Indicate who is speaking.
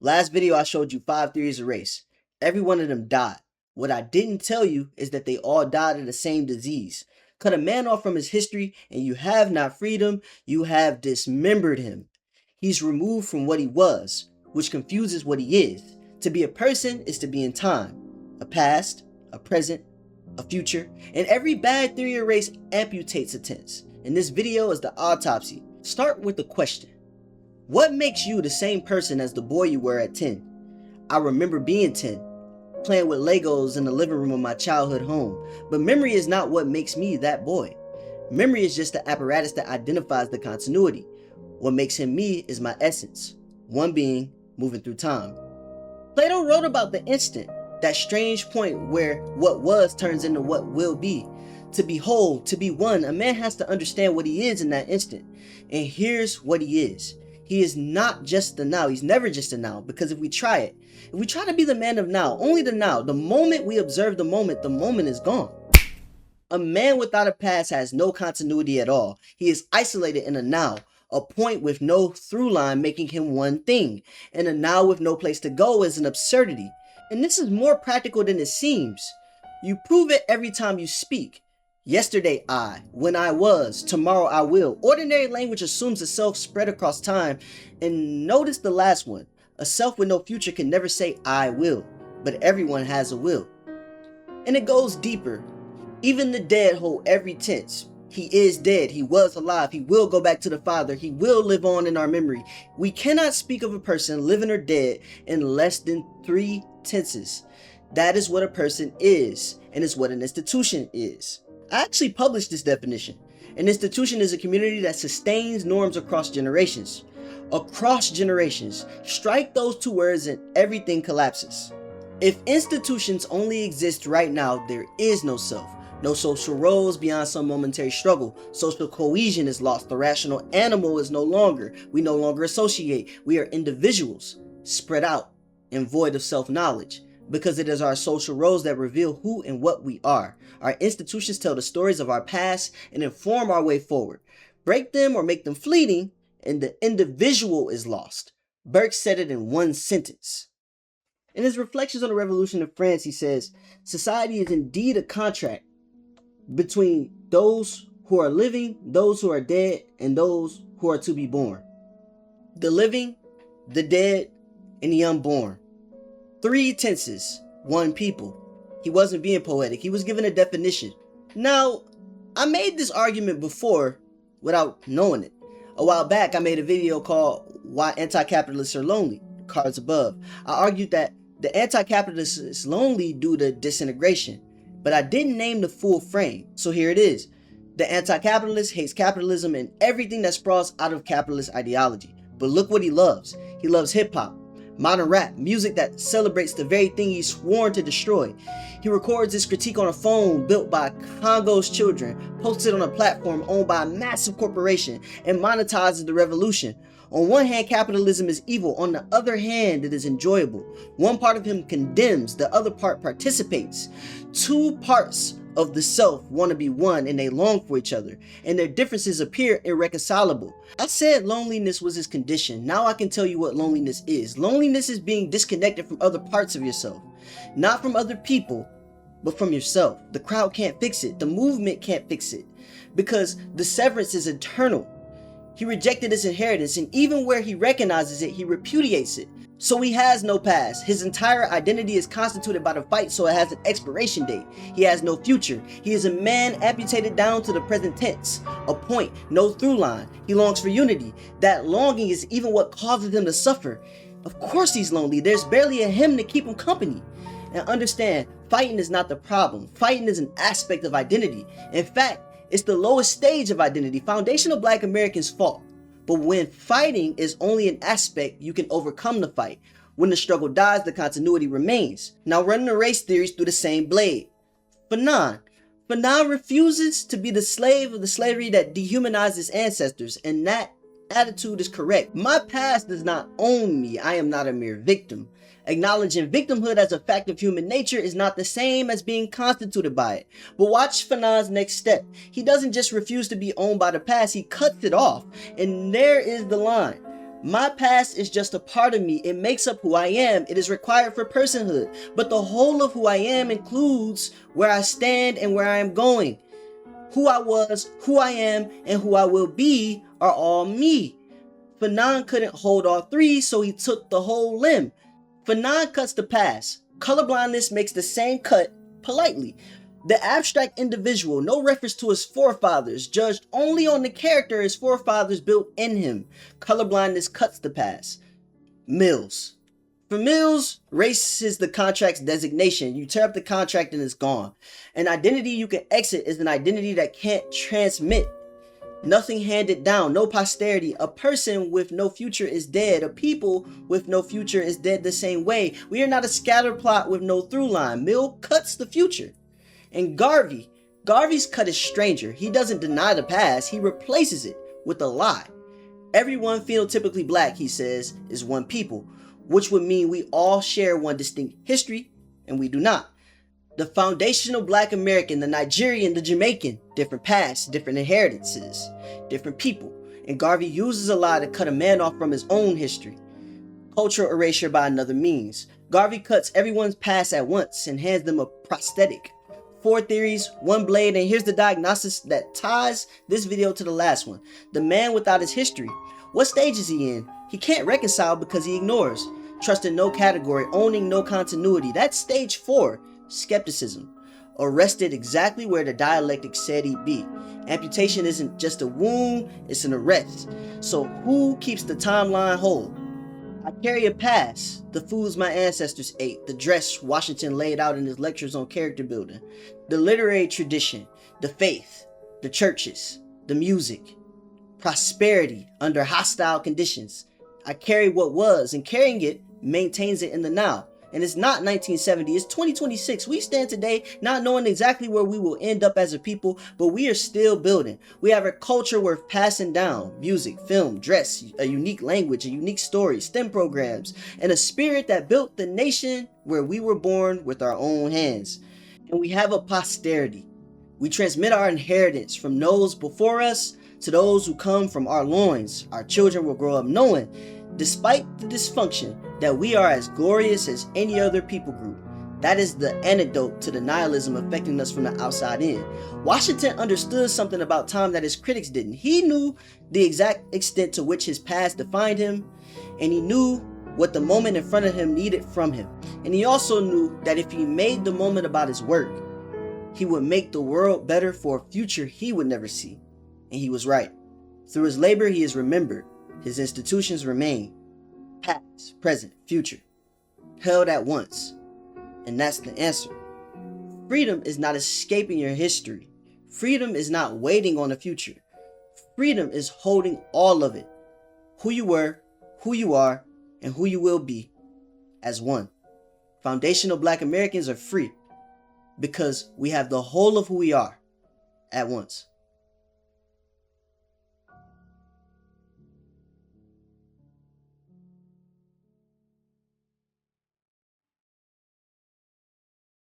Speaker 1: Last video I showed you 5 theories of race. Every one of them died. What I didn't tell you is that they all died of the same disease. Cut a man off from his history and you have not freed him, you have dismembered him. He's removed from what he was, which confuses what he is. To be a person is to be in time. A past, a present, a future, and every bad theory of race amputates a tense. And this video is the autopsy. Start with the question. What makes you the same person as the boy you were at 10? I remember being 10, playing with Legos in the living room of my childhood home. But memory is not what makes me that boy. Memory is just the apparatus that identifies the continuity. What makes him me is my essence, one being moving through time. Plato wrote about the instant, that strange point where what was turns into what will be. To be whole, to be one, a man has to understand what he is in that instant. And here's what he is. He is not just the now. He's never just the now. Because if we try to be the man of now, only the now, the moment we observe the moment is gone. A man without a past has no continuity at all. He is isolated in a now, a point with no through line making him one thing. And a now with no place to go is an absurdity. And this is more practical than it seems. You prove it every time you speak. Yesterday I, when I was, tomorrow I will. Ordinary language assumes a self spread across time. And notice the last one. A self with no future can never say I will. But everyone has a will. And it goes deeper. Even the dead hold every tense. He is dead. He was alive. He will go back to the Father. He will live on in our memory. We cannot speak of a person, living or dead, in less than 3 tenses. That is what a person is. And it's what an institution is. I actually published this definition. An institution is a community that sustains norms across generations. Across generations. Strike those 2 words and everything collapses. If institutions only exist right now, there is no self. No social roles beyond some momentary struggle. Social cohesion is lost. The rational animal is no longer. We no longer associate. We are individuals, spread out and void of self-knowledge. Because it is our social roles that reveal who and what we are. Our institutions tell the stories of our past and inform our way forward. Break them or make them fleeting, and the individual is lost. Burke said it in one sentence. In his reflections on the Revolution of France, he says, society is indeed a contract between those who are living, those who are dead, and those who are to be born. The living, the dead, and the unborn. 3 tenses, 1 people. He wasn't being poetic. He was given a definition. Now, I made this argument before without knowing it. A while back, I made a video called Why Anti-Capitalists Are Lonely, cards above. I argued that the anti-capitalist is lonely due to disintegration, but I didn't name the full frame. So here it is. The anti-capitalist hates capitalism and everything that sprawls out of capitalist ideology. But look what he loves. He loves hip-hop. Modern rap, music that celebrates the very thing he's sworn to destroy. He records his critique on a phone built by Congo's children, posted on a platform owned by a massive corporation, and monetizes the revolution. On one hand, capitalism is evil. On the other hand, it is enjoyable. One part of him condemns, the other part participates. 2 parts of the self want to be one and they long for each other, and their differences appear irreconcilable. I said loneliness was his condition. Now I can tell you what loneliness is. Loneliness is being disconnected from other parts of yourself. Not from other people, but from yourself. The crowd can't fix it. The movement can't fix it. Because the severance is eternal. He rejected his inheritance, and even where he recognizes it, he repudiates it. So he has no past. His entire identity is constituted by the fight, so it has an expiration date. He has no future. He is a man amputated down to the present tense. A point, no through line. He longs for unity. That longing is even what causes him to suffer. Of course he's lonely. There's barely a him to keep him company. And understand, fighting is not the problem. Fighting is an aspect of identity. In fact, it's the lowest stage of identity. Foundational Black Americans fought. But when fighting is only an aspect, you can overcome the fight. When the struggle dies, the continuity remains. Now running the race theories through the same blade. Fanon refuses to be the slave of the slavery that dehumanized his ancestors, and that attitude is correct. My past does not own me. I am not a mere victim. Acknowledging victimhood as a fact of human nature is not the same as being constituted by it. But watch Fanon's next step. He doesn't just refuse to be owned by the past, he cuts it off. And there is the line. My past is just a part of me. It makes up who I am. It is required for personhood. But the whole of who I am includes where I stand and where I am going. Who I was, who I am, and who I will be are all me. Fanon couldn't hold all three, so he took the whole limb. Fanon cuts the past. Colorblindness makes the same cut politely. The abstract individual, no reference to his forefathers, judged only on the character his forefathers built in him. Colorblindness cuts the past. Mills. For Mills, race is the contract's designation. You tear up the contract and it's gone. An identity you can exit is an identity that can't transmit. Nothing handed down, no posterity. A person with no future is dead. A people with no future is dead the same way. We are not a scatter plot with no through line. Mill cuts the future. And Garvey's cut is stranger. He doesn't deny the past, he replaces it with a lie. Everyone phenotypically black, he says, is one people, which would mean we all share one distinct history, and we do not. The foundational black American, the Nigerian, the Jamaican, different pasts, different inheritances, different people. And Garvey uses a lie to cut a man off from his own history. Cultural erasure by another means. Garvey cuts everyone's past at once and hands them a prosthetic. 4 theories, 1 blade, and here's the diagnosis that ties this video to the last one. The man without his history. What stage is he in? He can't reconcile because he ignores. Trusting no category, owning no continuity. That's stage 4, skepticism. Arrested exactly where the dialectic said he'd be. Amputation isn't just a wound, it's an arrest. So who keeps the timeline whole? I carry a past, the foods my ancestors ate, the dress Washington laid out in his lectures on character building, the literary tradition, the faith, the churches, the music, prosperity under hostile conditions. I carry what was, and carrying it maintains it in the now. And it's not 1970, it's 2026. We stand today not knowing exactly where we will end up as a people, but we are still building. We have a culture worth passing down. Music, film, dress, a unique language, a unique story, STEM programs, and a spirit that built the nation where we were born with our own hands. And we have a posterity. We transmit our inheritance from those before us to those who come from our loins. Our children will grow up knowing, despite the dysfunction, that we are as glorious as any other people group. That is the antidote to the nihilism affecting us from the outside in. Washington understood something about time that his critics didn't. He knew the exact extent to which his past defined him, and he knew what the moment in front of him needed from him. And he also knew that if he made the moment about his work, he would make the world better for a future he would never see. And he was right. Through his labor, he is remembered. His institutions remain. Past, present, future, held at once. And that's the answer. Freedom is not escaping your history. Freedom is not waiting on the future. Freedom is holding all of it. Who you were, who you are, and who you will be as one. Foundational Black Americans are free because we have the whole of who we are at once.